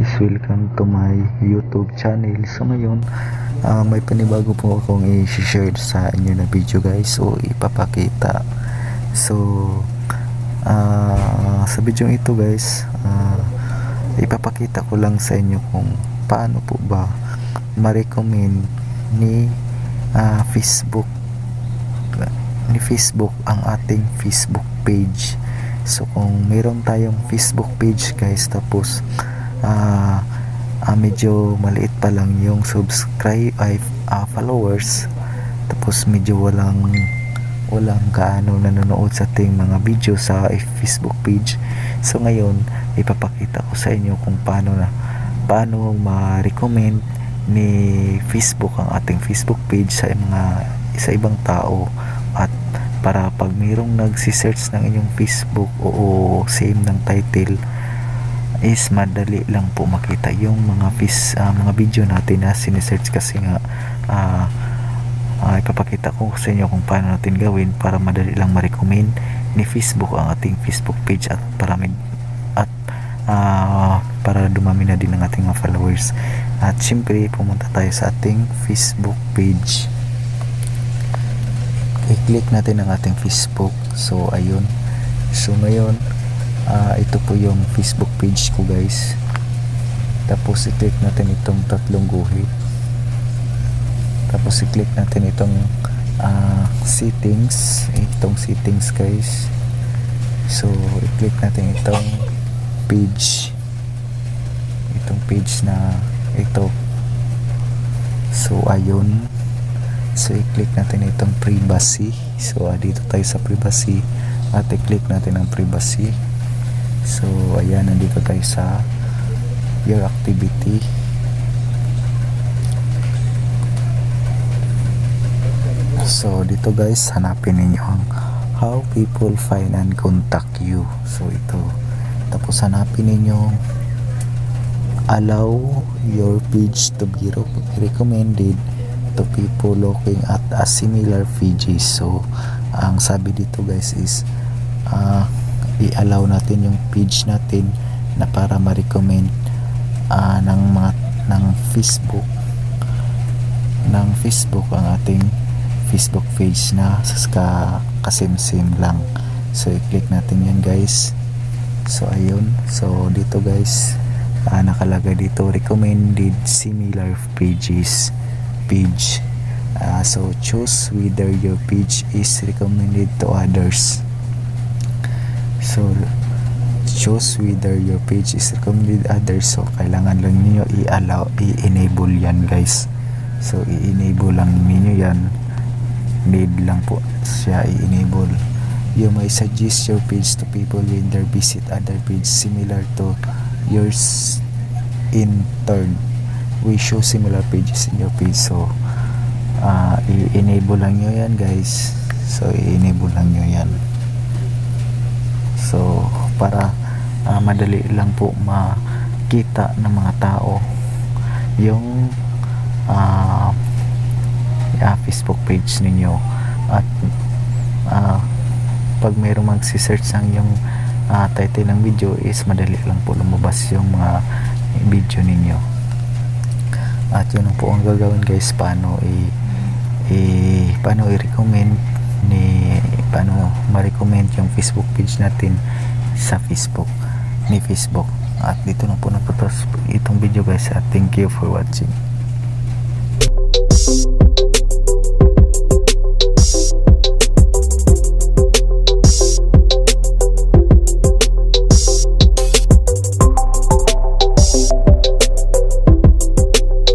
guys, welcome to my YouTube channel. So ngayon, may panibago po akong i-share sa inyo na video guys, o ipapakita. So sa video ito guys, ipapakita ko lang sa inyo kung paano po ba ma-recommend ni Facebook ang ating Facebook page. So kung meron tayong Facebook page guys, tapos medyo maliit pa lang yung followers, tapos medyo walang kaano nanonood sa ating mga video sa Facebook page. So ngayon ipapakita ko sa inyo kung paano ma-recommend ni Facebook ang ating Facebook page sa ibang tao, at para pag mayroong nagsi-search ng inyong Facebook o same ng title, is madali lang po makita yung mga video natin na sinesearch. Kasi nga ipapakita ko sa inyo kung paano natin gawin para madali lang ma-recommend ni Facebook ang ating Facebook page, at para dumami na din ang ating mga followers. At syempre pumunta tayo sa ating Facebook page, i-click natin ang ating Facebook. So ayun, so ngayon ito po yung Facebook page ko guys. Tapos i-click natin itong tatlong guhit, tapos i-click natin itong settings guys. So i-click natin itong page na ito. So ayun, so i-click natin itong privacy. So dito tayo sa privacy at i-click natin ang privacy. So ayan, nandito tayo sa your activity. So dito guys, hanapin ninyo ang how people find and contact you. So ito, tapos hanapin ninyo allow your page to be recommended to people looking at a similar pages. So ang sabi dito guys is i-allow natin yung page natin na para ma-recommend ng Facebook ang ating Facebook page na kasim-sim lang. So i-click natin yan guys. So ayun, so dito guys nakalagay dito recommended similar pages page. So choose whether your page is recommended to others. So choose whether your page is recommended to others. So kailangan lang niyo i-enable yan guys. So i-enable lang niyo yan, need lang po siya i-enable. You may suggest your page to people when they visit other page similar to yours. In turn, we show similar pages in your page. So i-enable lang nyo yan guys. So i-enable lang nyo yan. So para madali lang po makita ng mga tao yung Facebook page ninyo. At pag mayroong magsi-search ang yung title ng video, is madali lang po lumabas yung mga video ninyo. At yun po ang gagawin guys, paano i-recommend paano ma-recommend yung Facebook page natin sa Facebook. At dito na po naputos itong video guys, at thank you for watching.